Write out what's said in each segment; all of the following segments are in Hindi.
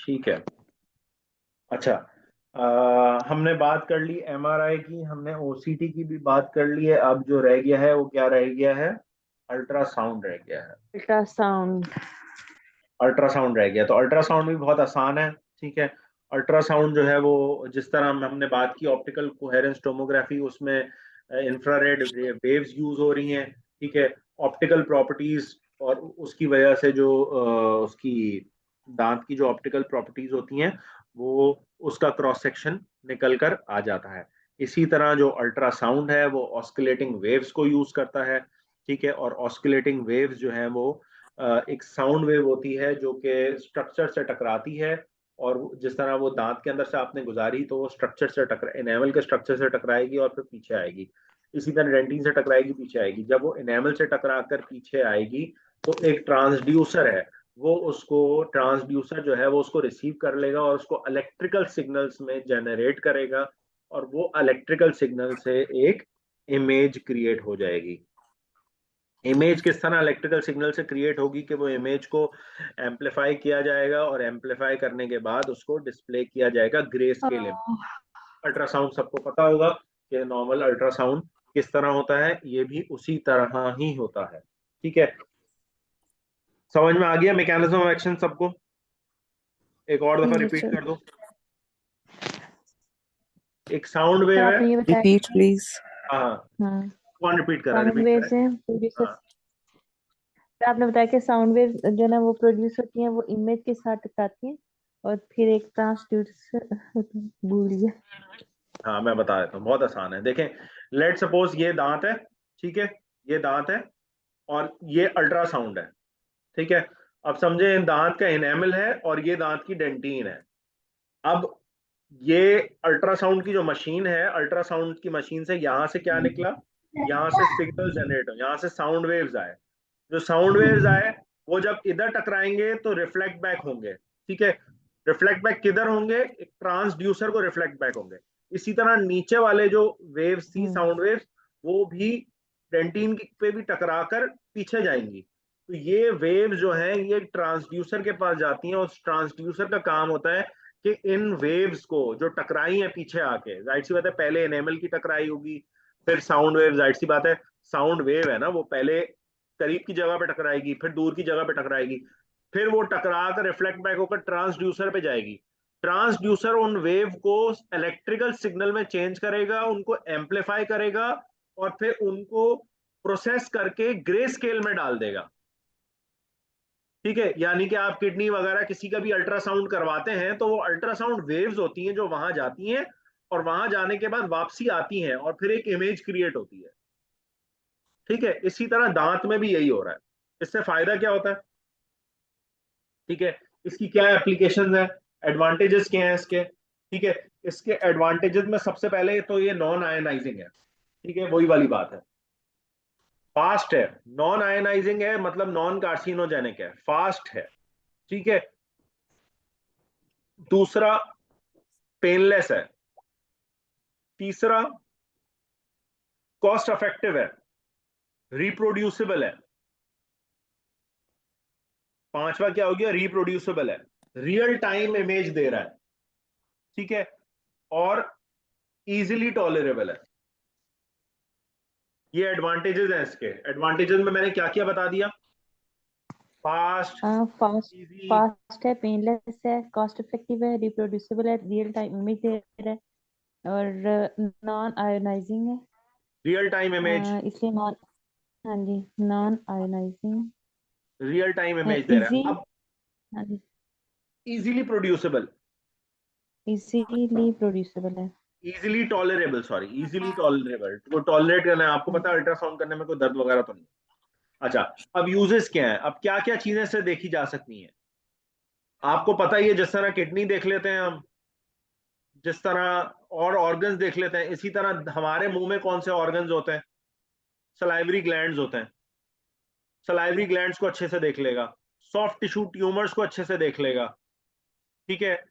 ठीक है। अच्छा, हमने बात कर ली एमआरआई की, हमने ओसीटी की भी बात कर ली है। अब जो रह गया है वो क्या रह गया है? अल्ट्रासाउंड रह गया है। अल्ट्रासाउंड। अल्ट्रासाउंड रह गया, तो अल्ट्रासाउंड भी बहुत आसान है। ठीक है। अल्ट्रासाउंड जो है वो, जिस तरह हमने बात की ऑप्टिकल कोहेरेंस टोमोग्राफी, उसमें इंफ्रारेड वेव्स यूज हो रही हैं। ठीक है। ऑप्टिकल प्रॉपर्टीज, और उसकी वजह से जो उसकी दांत की जो ऑप्टिकल प्रॉपर्टीज होती हैं, वो उसका क्रॉस सेक्शन निकल कर आ जाता है। इसी तरह जो अल्ट्रासाउंड है वो ऑस्किलेटिंग वेव्स को यूज करता है। ठीक है। और ऑस्किलेटिंग वेव्स जो है वो एक साउंड वेव होती है जो कि स्ट्रक्चर से टकराती है, और जिस तरह वो दांत के अंदर से आपने गुजारी तो वो स्ट्रक्चर से टकरा इनेमल के स्ट्रक्चर से टकराएगी और फिर पीछे आएगी। इसी तरह डेंटिन से टकराएगी, पीछे आएगी। जब वो इनेमल से टकरा कर पीछे आएगी तो एक ट्रांसड्यूसर है, वो उसको ट्रांसड्यूसर जो है वो उसको रिसीव कर लेगा और उसको इलेक्ट्रिकल सिग्नल्स में जनरेट करेगा, और वो इलेक्ट्रिकल सिग्नल से एक इमेज क्रिएट हो जाएगी। इमेज किस तरह इलेक्ट्रिकल सिग्नल से क्रिएट होगी कि वो इमेज को एम्पलीफाई किया जाएगा, और एम्पलीफाई करने के बाद उसको डिस्प्ले किया जाएगा ग्रे स्केल में। अल्ट्रासाउंड सबको पता होगा कि नॉर्मल अल्ट्रासाउंड किस तरह होता है, ये भी उसी तरह ही होता है। ठीक है। समझ में आ गया मैकेनिज्म ऑफ एक्शन सबको? एक और दफा जी रिपीट सर। कर दो। एक साउंड सर वेव है। आपने ये बताया रिपीट कि प्लीज। हाँ, हाँ, कौन रिपीट करा? साउंड रिपीट वेव्स करें। हैं प्रोड्यूसर। हाँ। आपने बताया कि साउंड वेव जो ना वो प्रोड्यूस होती हैं, वो इमेज के साथ टकराती हैं और फिर एक ट्रांसड्यूसर भूल गया। हाँ, मैं बता देता हूँ, बहुत आसान है। देखें, लेट सपोज ये दांत है। ठीक है। ये दांत है और ये अल्ट्रासाउंड है। ठीक है। अब समझे दांत का इनेमल है और ये दांत की डेंटीन है। अब ये अल्ट्रासाउंड की जो मशीन है, अल्ट्रासाउंड की मशीन से यहां से क्या निकला? यहां से सिग्नल जनरेट हो, यहां से साउंड वेव्स आए। जो साउंड वेव्स आए वो जब इधर टकराएंगे तो रिफ्लेक्ट बैक होंगे। ठीक है। रिफ्लेक्ट बैक किधर होंगे? एक ट्रांसड्यूसर को रिफ्लेक्ट बैक होंगे। इसी तरह नीचे वाले जो वेव्स थी, हम्म। साउंड वेव्स, वो भी डेंटीन पे भी टकरा कर पीछे जाएंगी। तो ये वेव जो है ये ट्रांसड्यूसर के पास जाती हैं, और उस ट्रांसड्यूसर का काम होता है कि इन वेव्स को जो टकराई है पीछे आके, जाहिर सी बात है पहले एनेमल की टकराई होगी, फिर साउंड वेव, जाहिर सी बात है साउंड वेव है ना, वो पहले करीब की जगह पे टकराएगी, फिर दूर की जगह पे टकराएगी, फिर वो टकरा कर रिफ्लेक्ट बैक होकर ट्रांसड्यूसर पे जाएगी। ट्रांसड्यूसर उन वेव को इलेक्ट्रिकल सिग्नल में चेंज करेगा, उनको एम्पलीफाई करेगा, और फिर उनको प्रोसेस करके ग्रे स्केल में डाल देगा। ठीक है। यानी कि आप किडनी वगैरह किसी का भी अल्ट्रासाउंड करवाते हैं तो वो अल्ट्रासाउंड वेव्स होती हैं जो वहां जाती हैं, और वहां जाने के बाद वापसी आती हैं और फिर एक इमेज क्रिएट होती है। ठीक है। इसी तरह दांत में भी यही हो रहा है। इससे फायदा क्या होता है? ठीक है। इसकी क्या एप्लीकेशन है? एडवांटेजेस क्या है इसके? ठीक है। इसके एडवांटेजेस में सबसे पहले तो ये नॉन आयनाइजिंग है। ठीक है, वही वाली बात है। फास्ट है, नॉन आयनाइजिंग है, मतलब नॉन कार्सिनोजेनिक है, फास्ट है। ठीक है। दूसरा, पेनलेस है। तीसरा, कॉस्ट इफेक्टिव है, रिप्रोड्यूसिबल है। पांचवा क्या हो गया? रिप्रोड्यूसिबल है, रियल टाइम इमेज दे रहा है। ठीक है। और इजीली टॉलरेबल है। ये एडवांटेजेस हैं इसके। एडवांटेजेस में मैंने क्या क्या बता दिया? फास्ट, हाँ, फास्ट। इजी, फास्ट है, पेनलेस है, कॉस्ट इफेक्टिव है, रिप्रोड्यूसिबल है, रियल टाइम इमेज दे रहा है, और नॉन आयोनाइजिंग है। रियल टाइम इमेज, इसलिए नॉन, हाँ जी, नॉन आयोनाइजिंग रियल टाइम है, इमेज दे रहा इजी। है। अब हाँ जी, इजीली प्रोड्यूसिबल, इजीली प्रोड्यूसिबल है। Easily tolerable, sorry, easily tolerable, वो टॉलरेट करना है। आपको पता है अल्ट्रासाउंड करने में कोई दर्द वगैरह तो नहीं? अच्छा, अब यूजेस क्या है? अब क्या क्या चीजें से देखी जा सकती हैं? आपको पता ही है, जिस तरह किडनी देख लेते हैं हम, जिस तरह और ऑर्गन्स देख लेते हैं, इसी तरह हमारे मुंह में कौन से ऑर्गन्स होते हैं? सलाइवरी ग्लैंड्स होते हैं। सलाइवरी ग्लैंड्स को अच्छे से देख लेगा। सॉफ्ट टिश्यू ट्यूमर्स को अच्छे से देख लेगा। ठीक है।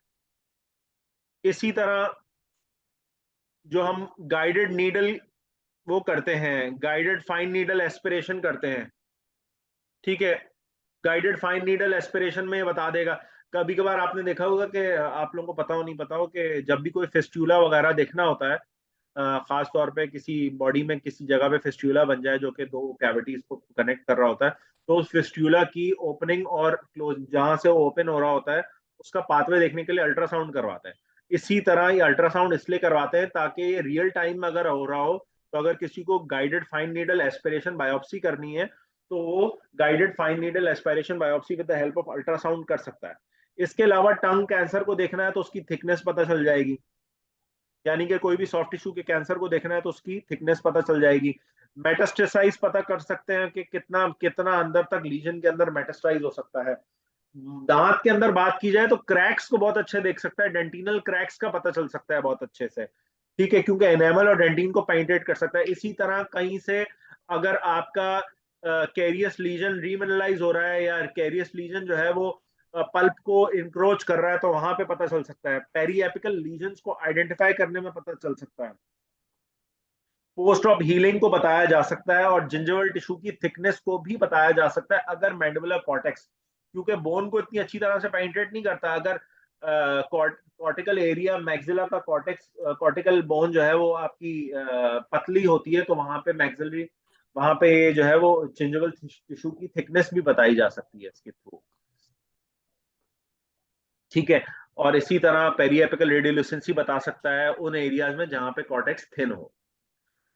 इसी तरह जो हम गाइडेड नीडल वो करते हैं, गाइडेड फाइन नीडल एस्पिरेशन करते हैं। ठीक है। गाइडेड फाइन नीडल एस्पिरेशन में बता देगा। कभी कभार आपने देखा होगा कि आप लोगों को पता हो नहीं पता हो कि जब भी कोई फेस्ट्यूला वगैरह देखना होता है, खास तौर पे किसी बॉडी में किसी जगह पे फेस्ट्यूला बन जाए जो कि दो कैविटीज को कनेक्ट कर रहा होता है, तो उस फेस्ट्यूला की ओपनिंग और क्लोज जहां से वो ओपन हो रहा होता है उसका पाथवे देखने के लिए अल्ट्रासाउंड करवाते हैं। इसी तरह ये अल्ट्रासाउंड इसलिए करवाते हैं ताकि ये रियल टाइम में अगर हो रहा हो, तो अगर किसी को guided fine needle aspiration biopsy करनी है तो वो guided fine needle aspiration biopsy with the help of ultrasound कर सकता है। इसके अलावा टंग कैंसर को देखना है तो उसकी थिकनेस पता चल जाएगी, यानी कि कोई भी सॉफ्ट टिश्यू के कैंसर को देखना है तो उसकी थिकनेस पता चल जाएगी। मेटास्टेसाइज पता कर सकते हैं कि कितना कितना अंदर तक लीजन के अंदर मेटास्टाइज हो सकता है। दांत के अंदर बात की जाए तो क्रैक्स को बहुत अच्छे देख सकता है, डेंटिनल क्रैक्स का पता चल सकता है बहुत अच्छे से, ठीक है, क्योंकि एनेमल और डेंटिन को पेनिट्रेट कर सकता है। इसी तरह कहीं से अगर आपका कैरियस लीजन रीमिनलाइज हो रहा है या कैरियस लीजन जो है वो पल्प को इंक्रोच कर रहा है तो वहां पे पता चल सकता है। पेरीएपिकल लीजन्स को आइडेंटिफाई करने में पता चल सकता है। पोस्ट ऑफ हीलिंग को बताया जा सकता है और जिंजरल टिश्यू की थिकनेस को भी बताया जा सकता है अगर मैंडिबुलर कॉर्टेक्स, क्योंकि बोन को इतनी अच्छी तरह से पेनिट्रेट नहीं करता, अगर कॉर्टिकल एरिया मैक्सिला का कॉर्टेक्स कॉर्टिकल बोन जो है वो आपकी पतली होती है तो वहां पे मैक्सिलरी वहां पे जो है वो जिंजरल टिश्यू की थिकनेस भी बताई जा सकती है इसके थ्रू, ठीक है। और इसी तरह पेरिएपिकल रेडियोल्यूसेंसी बता सकता है उन एरियाज में जहां पे कॉर्टेक्स थिन हो,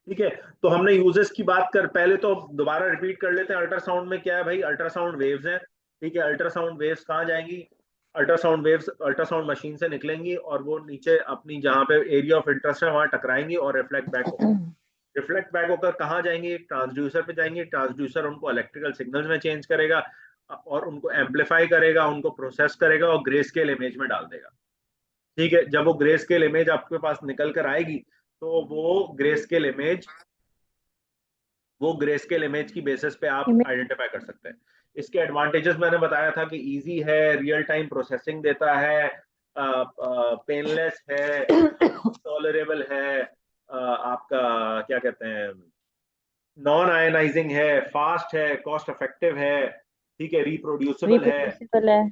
ठीक है। तो हमने यूजेस की बात कर, पहले तो दोबारा रिपीट कर लेते हैं अल्ट्रासाउंड में क्या है भाई। अल्ट्रासाउंड वेव्स हैं, ठीक है। अल्ट्रासाउंड वेव्स कहाँ जाएंगी? अल्ट्रासाउंड वेव्स अल्ट्रासाउंड मशीन से निकलेंगी और वो नीचे अपनी जहाँ पे एरिया ऑफ इंटरेस्ट है वहां टकराएंगी और रिफ्लेक्ट बैक होंगी। रिफ्लेक्ट बैक होकर कहाँ जाएंगे? ट्रांसड्यूसर पे जाएंगे। ट्रांसड्यूसर उनको इलेक्ट्रिकल सिग्नल्स में चेंज करेगा और उनको एम्पलीफाई करेगा, उनको प्रोसेस करेगा और ग्रे स्केल इमेज में डाल देगा, ठीक है। जब वो ग्रे स्केल इमेज आपके पास निकल कर आएगी तो वो ग्रे स्केल इमेज की बेसिस पे आप इमेज। आइडेंटिफाई कर सकते हैं। इसके एडवांटेजेस मैंने बताया था कि इजी है, रियल टाइम प्रोसेसिंग देता है, पेनलेस है, टॉलरेबल है, आपका क्या कहते हैं, नॉन आयनाइजिंग है, फास्ट है, कॉस्ट इफेक्टिव है, ठीक है, रिप्रोड्यूसिबल है, रिप्रोड्यूसिबल है।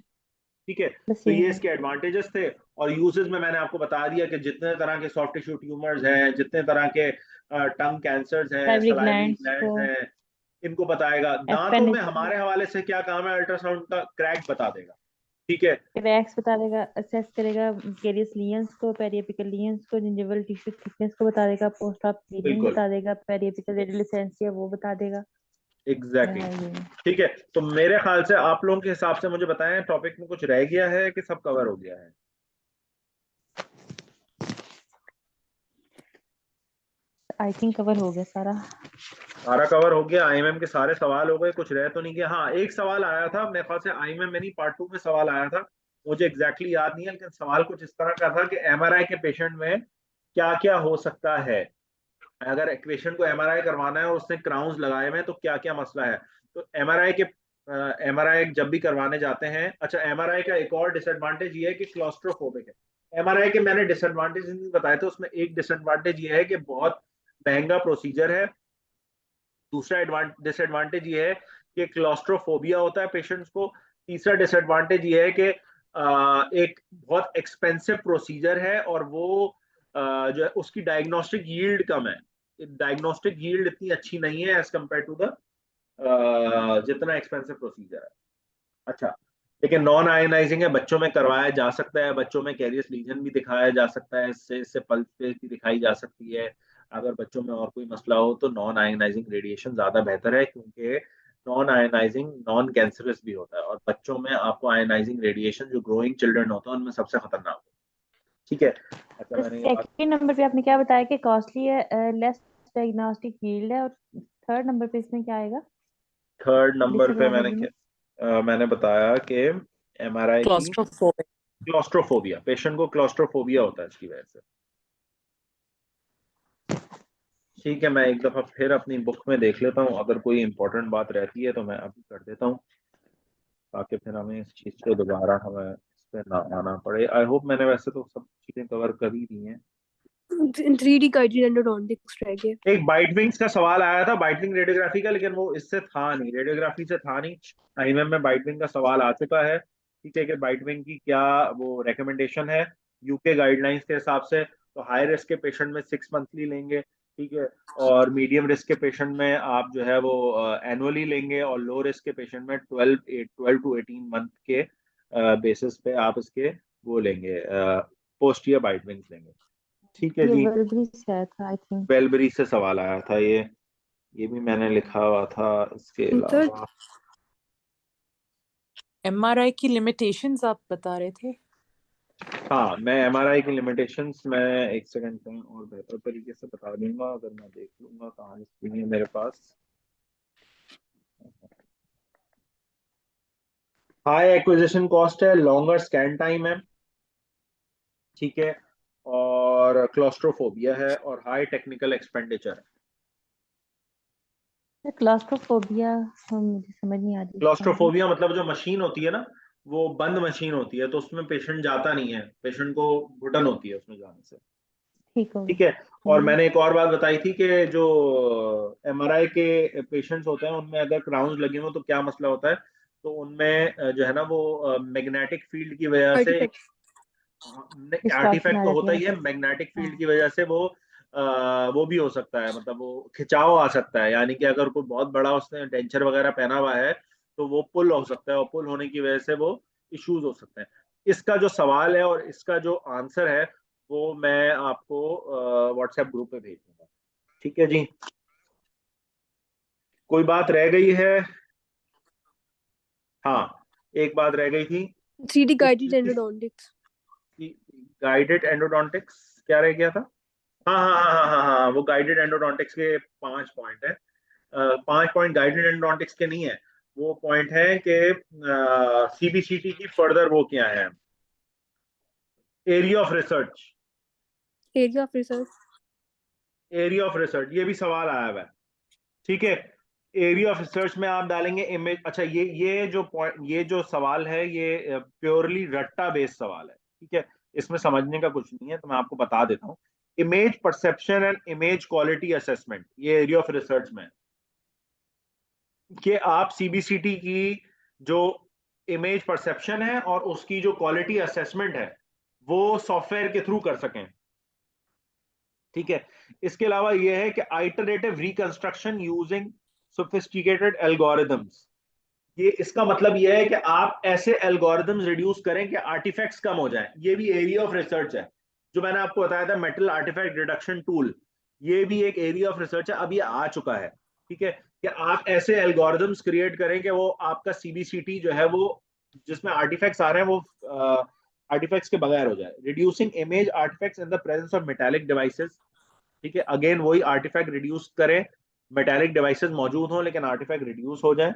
ठीक है। बस तो ये ये है। इसके एडवांटेजेस थे। और यूजेस में मैंने आपको बता दिया कि जितने तरह के सॉफ्ट टिश्यू ट्यूमर्स हैं, जितने तरह के टंग कैंसर्स हैं, साइवरी सलाइवरी ग्लैंड्स को, ग्लैंड्स हैं, इनको बताएगा। दांतों में एपेंडिक्स, हमारे हवाले से क्या काम है? अल्ट्रासाउंड का क्रैक बता देगा, ठीक है। क्रैक्स बता देगा, असेस करेगा, केरियस लीजन्स को, पेरिएपिकल लीजन्स को, जिंजिवल टिश्यू थिकनेस को बता देगा, पोस्ट ऑफ हीलिंग बिल्कुल, बता देगा, पेरिएपिकल रेडियोलिसेंसी वो बता देगा। एग्जैक्टली हाँ, exactly. ये ठीक है। तो मेरे ख्याल से आप लोगों के हिसाब से मुझे बताएं टॉपिक में कुछ रह गया है कि सब कवर हो गया है? आई थिंक कवर हो गया सारा। सारा कवर हो गया, आईएमएम के सारे सवाल हो गए, कुछ रह तो नहीं गया। हाँ, एक सवाल आया था मेरे ख्याल से आईएमएम में नहीं, पार्ट 2 में सवाल आया था, मुझे एग्जैक्टली exactly याद नहीं है, लेकिन सवाल कुछ इस तरह का था कि एमआरआई के पेशेंट में क्या क्या हो सकता है। अगर एक पेशेंट को एमआरआई करवाना है और उसने क्राउन्स लगाए हुए हैं तो क्या क्या मसला है। तो एमआरआई जब भी करवाने जाते हैं, अच्छा, एमआरआई का एक और डिसएडवांटेज ये है कि क्लॉस्ट्रोफोबिक है। एमआरआई के मैंने डिसएडवांटेज नहीं बताए थे, उसमें एक डिसएडवांटेज ये है कि बहुत महंगा प्रोसीजर है। दूसरा डिसएडवांटेज ये है कि क्लॉस्ट्रोफोबिया होता है पेशेंट्स को। तीसरा डिसएडवांटेज ये है कि एक बहुत एक्सपेंसिव प्रोसीजर है और वो जो है उसकी डायग्नोस्टिक यील्ड कम है। डायग्नोस्टिक यील्ड इतनी अच्छी नहीं है एज कम्पेयर टू द जितना एक्सपेंसिव प्रोसीजर है। अच्छा, लेकिन नॉन आयनाइजिंग है, बच्चों में करवाया जा सकता है, बच्चों में कैरियस लीजन भी दिखाया जा सकता है, इससे पल्स पे भी दिखाई जा सकती है। अगर बच्चों में और कोई मसला हो तो नॉन आयनाइजिंग रेडिएशन ज्यादा बेहतर है, क्योंकि नॉन आयनाइजिंग नॉन कैंसरस भी होता है और बच्चों में आपको आयनाइजिंग रेडिएशन जो ग्रोइंग चिल्ड्रन होता है उनमें सबसे खतरनाक होता है, ठीक है। अच्छा, तो मैंने ये बात, सेकंड नंबर पे आपने क्या बताया कि कॉस्टली है, लेस डायग्नोस्टिक यील्ड है, और थर्ड नंबर पे इसमें क्या आएगा थर्ड नंबर पे डिसएडवांटेज में? मैंने बताया कि एमआरआई की क्लॉस्ट्रोफोबिक। क्लॉस्ट्रोफोबिया, पेशेंट को क्लॉस्ट्रोफोबिया होता है इसकी वजह से, ठीक है। मैं एक दफा फिर अपनी बुक में देख लेता हूँ, अगर कोई इंपॉर्टेंट बात रहती है तो मैं अभी कर देता हूँ, ताकि फिर हमें इस चीज़ को दोबारा हमें इस पे ना आना पड़े। आई होप मैंने वैसे तो सब चीज़ें कवर कर ही दी हैं। 3D गाइडेड एंडोडोंटिक्स रह गए। एक बाइट विंग्स का सवाल आया था, बाइट विंग रेडियोग्राफी का, लेकिन वो इससे था नहीं, रेडियोग्राफी से था नहीं। आईएमएम में बाइट विंग का सवाल आ चुका है, ठीक है, कि बाइट विंग की क्या वो रिकमेंडेशन है यूके गाइडलाइंस के हिसाब से। तो हाई रिस्क के पेशेंट में 6 मंथली लेंगे, ठीक है, और मीडियम रिस्क के पेशेंट में आप जो है वो एनुअली लेंगे, और लो रिस्क के पेशेंट में 12 to 18 मंथ के बेसिस पे आप इसके वो लेंगे, पोस्ट ईयर बाइट विंग्स लेंगे। ठीक है ये जी। वर्बरी से आया था आई थिंक। बेलबरी से सवाल आया था ये भी मैंने लिखा हुआ था। इसके सर अलावा एमआरआई की लिमिटेशंस आप बता रहे थे। हाँ, मैं एमआरआई की लिमिटेशंस मैं एक सेकंड कहीं और बेहतर तरीके से बता दूंगा, अगर मैं देख लूंगा कहाँ लिखी है मेरे पास। हाई एक्विजिशन कॉस्ट है, लॉन्गर स्कैन टाइम है, ठीक है, और क्लॉस्ट्रोफोबिया है, और हाई टेक्निकल एक्सपेंडिचर है। क्लास्ट्रोफोबिया मुझे समझ नहीं आ रही इसका मतलब। क्लॉस्ट्रोफोबिया मतलब जो मशीन होती है ना, वो बंद मशीन होती है, तो उसमें पेशेंट जाता नहीं है, पेशेंट को घुटन होती है उसमें जाने से। ठीक हो ठीक है। गया। और मैंने एक और बात बताई थी कि जो एमआरआई के पेशेंट्स होते हैं उनमें अगर क्राउन्स लगे हो तो क्या मसला होता है, तो उनमें जो है ना वो मैग्नेटिक फील्ड की वजह से, आर्टिफैक्ट। डिस्टॉर्शन आर्टिफैक्ट आ तो जाती होता है ही है, मतलब। मैग्नेटिक हाँ। फील्ड की वजह से वो भी हो सकता है, मतलब वो खिंचाव आ सकता है, यानी कि अगर कोई बहुत बड़ा उसने डेंचर वगैरह पहना हुआ है तो वो पुल हो सकता है, और पुल होने की वजह से वो इश्यूज हो सकते हैं। इसका जो सवाल है और इसका जो आंसर है वो मैं आपको व्हाट्सएप ग्रुप पे भेज दूंगा। ठीक है जी। कोई बात रह गई है? हाँ, एक बात रह गई थी। 3D इस guided चीज की endodontics। गाइडेड एंडोडोंटिक्स क्या रह गया था? हाँ हाँ हाँ हाँ हाँ हाँ, वो गाइडेड एंडोडोंटिक्स के 5 पॉइंट है। 5 पॉइंट गाइडेड एंडोडोंटिक्स के नहीं है, वो पॉइंट है कि सीबीसीटी की फर्दर वो क्या है, area of research. Area of research। Area of research ये भी सवाल आया हुआ है, ठीक है। एरिया ऑफ रिसर्च में आप डालेंगे इमेज। अच्छा, ये जो पॉइंट, ये जो सवाल है ये प्योरली रट्टा बेस्ड सवाल है, ठीक है, इसमें समझने का कुछ नहीं है, तो मैं आपको बता देता हूँ। Image perception and image quality assessment, ये एरिया ऑफ रिसर्च में है कि आप सीबीसीटी की जो इमेज परसेप्शन है और उसकी जो क्वालिटी असेसमेंट है वो सॉफ्टवेयर के थ्रू कर सकें, ठीक है। इसके अलावा यह है कि iterative reconstruction using sophisticated algorithms, ये इसका मतलब यह है कि आप ऐसे एल्गोरिदम्स रिड्यूस करें कि आर्टिफैक्ट्स कम हो जाए। ये भी एरिया ऑफ रिसर्च है, जो मैंने आपको बताया था मेटल आर्टिफैक्ट रिडक्शन टूल, ये भी एक एरिया ऑफ रिसर्च है, अब ये आ चुका है, ठीक है, कि आप ऐसे एल्गोरिदम्स क्रिएट करें कि वो आपका सीबीसीटी जो है वो जिसमें आर्टिफैक्ट्स आ रहे हैं वो आर्टिफैक्ट्स के बगैर हो जाए। Reducing image artifacts in the presence of metallic devices, ठीक है, अगेन वही आर्टिफैक्ट रिड्यूस करें, मेटालिक डिवाइसेस मौजूद हों लेकिन आर्टिफैक्ट रिड्यूस हो जाए।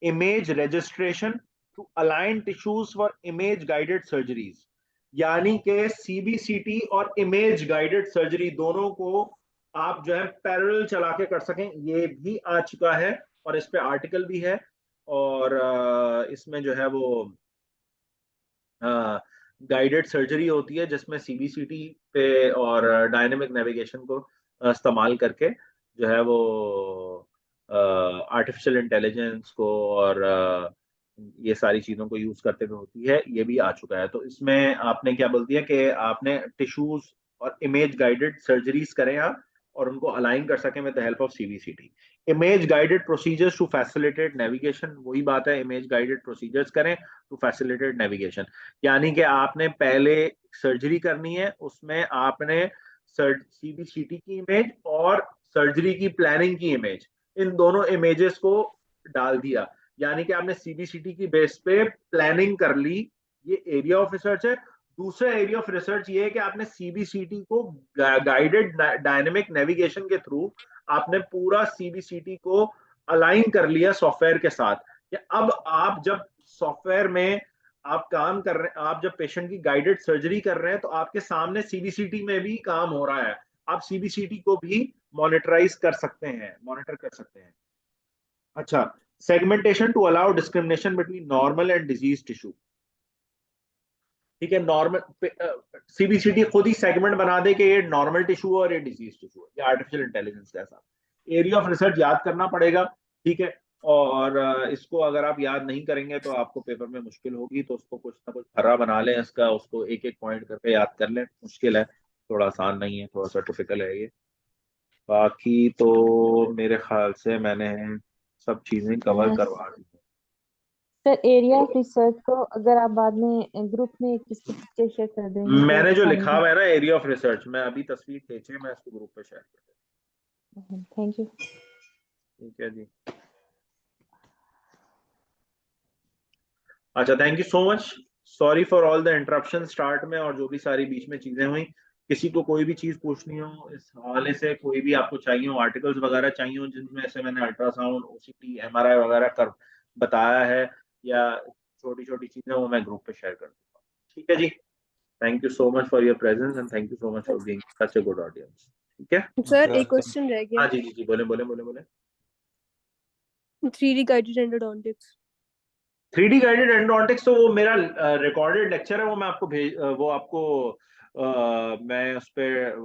Image registration to align tissues for image guided surgeries, यानी कि सीबीसीटी और इमेज गाइडेड सर्जरी दोनों को आप जो है पैरेलल चला के कर सकें, ये भी आ चुका है, और इस पे आर्टिकल भी है। और इसमें जो है वो गाइडेड सर्जरी होती है जिसमें सीबीसीटी पे और डायनेमिक नेविगेशन को इस्तेमाल करके जो है वो आर्टिफिशियल इंटेलिजेंस को और ये सारी चीज़ों को यूज़ करते हुए होती है, ये भी आ चुका है। तो इसमें आपने क्या बोल दिया कि आपने टिश्यूज और इमेज गाइडेड सर्जरीज करें आप, और उनको अलाइन कर सकें with the help of CBCT. Image guided procedures to facilitate navigation, वही बात है, इमेज गाइडेड प्रोसीजर्स करें टू फैसिलिटेट नेविगेशन, यानी कि आपने पहले सर्जरी करनी है, उसमें आपने सीबीसीटी की इमेज और सर्जरी की प्लानिंग की इमेज, इन दोनों इमेजेस को डाल दिया, यानी कि आपने सीबीसीटी की बेस पे प्लानिंग कर ली, ये एरिया ऑफ रिसर्च है। दूसरा एरिया ऑफ रिसर्च ये है कि आपने सीबीसीटी को गाइडेड डायनेमिक नेविगेशन के थ्रू आपने पूरा सीबीसीटी को अलाइन कर लिया सॉफ्टवेयर के साथ, कि अब आप जब सॉफ्टवेयर में आप काम कर रहे हैं, आप जब पेशेंट की गाइडेड सर्जरी कर रहे हैं तो आपके सामने सीबीसीटी में भी काम हो रहा है, आप सीबीसीटी को भी मॉनिटराइज कर सकते हैं, मॉनिटर कर सकते हैं। अच्छा, segmentation to allow discrimination between normal and disease tissue, ठीक है, नॉर्मल सीबीसीटी खुद ही सेगमेंट बना दे कि ये नॉर्मल टिश्यू है और ये डिजीज टिश्यू है, ये आर्टिफिशियल इंटेलिजेंस के साथ। एरिया ऑफ रिसर्च याद करना पड़ेगा, ठीक है, और इसको अगर आप याद नहीं करेंगे तो आपको पेपर में मुश्किल होगी, तो उसको कुछ ना कुछ फर्रा बना लें इसका, उसको एक एक पॉइंट करके याद कर लें। मुश्किल है, थोड़ा आसान नहीं है, थोड़ा सा टिपिकल है ये। बाकी तो मेरे ख्याल से मैंने सब चीजें कवर करवा दी हैं। सर एरिया ऑफ रिसर्च को अगर आप बाद में ग्रुप में किसकी पिक्चर शेयर कर देंगे तो मैंने जो अच्छा लिखा रहेगा। हुआ है ना एरिया ऑफ रिसर्च, मैं अभी तस्वीर खींचे, मैं इसको ग्रुप पे शेयर कर दूँ। Thank you. ठीक है जी। अच्छा, thank you so much. Sorry for all the interruption start में, और जो भी सारी बीच में चीजें हुई। किसी को कोई भी चीज पूछनी हो इस हवाले से, कोई भी आपको चाहिए हो, आर्टिकल्स वगैरह चाहिए हो जिनमें से मैंने अल्ट्रासाउंड, ओसीटी, एमआरआई वगैरह कर बताया है, या छोटी छोटी चीजें, वो मैं ग्रुप पे शेयर कर दूंगा। ठीक है जी। Thank you so much for your presence and thank you so much for being such a good audience. ठीक है। सर एक क्वेश्चन रह हाँ गया। जी जी जी, बोले बोले बोले बोले। 3D guided endodontics। 3D guided endodontics तो वो मेरा रिकॉर्डेड लेक्चर है, वो मैं आपको वो आपको मैं उस पे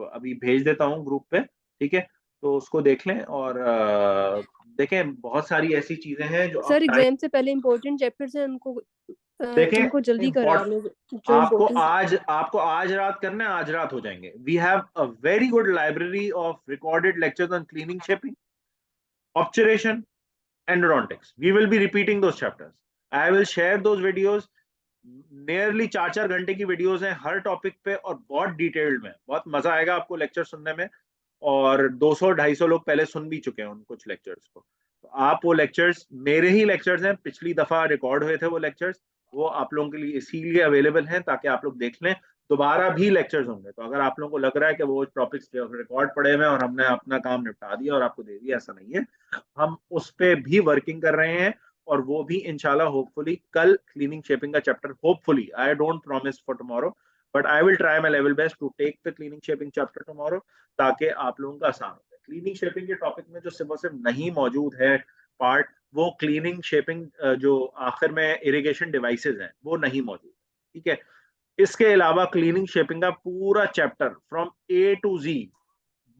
अभी भेज देता हूँ ग्रुप पे। ठीक है, तो उसको देख लें, और देखें बहुत सारी ऐसी चीजें हैं जो आप सर टाइम एग्जाम से पहले इम्पोर्टेंट चैप्टर्स हैं, उनको देखें। उनको जल्दी करा इम्पोर्ट लें जो इम्पोर्टेंट। आपको आज रात करना है, आज रात हो जाएंगे। We have a very good library of recorded lectures on cleaning, shaping, obturation, endodontics. We will be repeating those chapters. I will share those videos. Nearly 4-4 घंटे की वीडियोस हैं हर टॉपिक पे, और बहुत डिटेल्ड में, बहुत मजा आएगा आपको लेक्चर सुनने में। और 200-250 लोग पहले सुन भी चुके हैं उन कुछ लेक्चर्स को। तो आप वो लेक्चर्स, मेरे ही लेक्चर्स हैं, पिछली दफा रिकॉर्ड हुए थे वो लेक्चर्स, वो आप लोगों के लिए इसीलिए अवेलेबल हैं ताकि आप लोग देख लें। दोबारा भी लेक्चर्स होंगे, तो अगर आप लोगों को लग रहा है कि वो टॉपिक्स रिकॉर्ड पड़े हुए हैं और हमने अपना काम निपटा दिया और आपको दे दिया, ऐसा नहीं है। हम उस पे भी वर्किंग कर रहे हैं, और वो भी इंशाल्लाह होपफुली कल क्लीनिंग शेपिंग का chapter, hopefully, I don't promise for tomorrow, but I will try my level best to take the cleaning shaping chapter tomorrow, ताकि आप लोगों का आसान हो जाए। क्लीनिंग शेपिंग के टॉपिक में जो सिर्फ नहीं मौजूद है पार्ट, वो क्लीनिंग शेपिंग जो आखिर में इरिगेशन डिवाइसेस हैं वो नहीं मौजूद। ठीक है, इसके अलावा क्लीनिंग शेपिंग का पूरा chapter from A to G,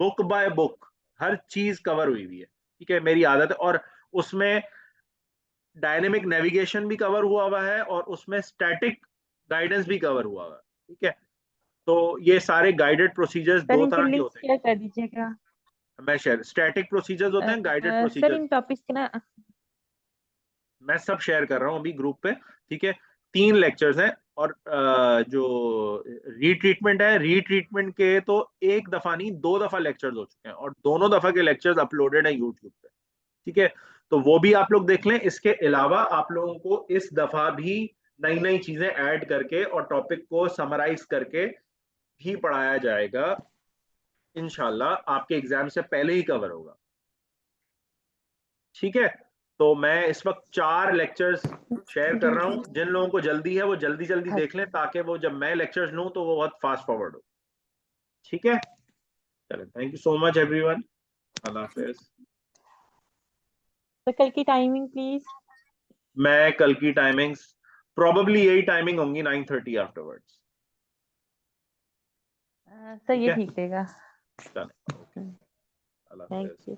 book by book, हर चीज कवर हुई हुई है। ठीक है, मेरी आदत है, और उसमें डायनेमिक नेविगेशन भी कवर हुआ हुआ है, और उसमें स्टैटिक गाइडेंस भी कवर हुआ हुआ है। ठीक है, तो ये सारे गाइडेड प्रोसीजर्स सर दो इनके तरह के लिंक होते शेयर कर दीजिएगा। हैं। मैं शेयर, स्टैटिक प्रोसीजर्स होते हैं, गाइडेड सर प्रोसीजर्स, इन टॉपिक्स के ना मैं सब शेयर कर रहा हूँ अभी ग्रुप पे। ठीक है, 3 लेक्चर्स हैं, और जो रीट्रीटमेंट है, रीट्रीटमेंट के तो एक दफा नहीं 2 दफा लेक्चर्स हो चुके हैं, और दोनों दफा के लेक्चर्स अपलोडेड है यूट्यूब पे। ठीक है, तो वो भी आप लोग देख लें। इसके अलावा आप लोगों को इस दफा भी नई नई चीजें ऐड करके और टॉपिक को समराइज करके भी पढ़ाया जाएगा, इंशाल्लाह आपके एग्जाम से पहले ही कवर होगा। ठीक है, तो मैं इस वक्त 4 लेक्चर्स शेयर कर रहा हूं। जिन लोगों को जल्दी है वो जल्दी जल्दी देख लें, ताकि वो जब मैं लेक्चर्स लूं तो वो बहुत फास्ट फॉरवर्ड हो। ठीक है, चलो, thank you so much everyone. अल्लाह हाफिज। तो कल की टाइमिंग प्लीज। मैं कल की टाइमिंग्स प्रोबेबली यही टाइमिंग होंगी, 9:30 आफ्टरवर्ड्स। सर ठीक ये है, ठीक रहेगा। चलो, okay, Allah thank Hafiz. You.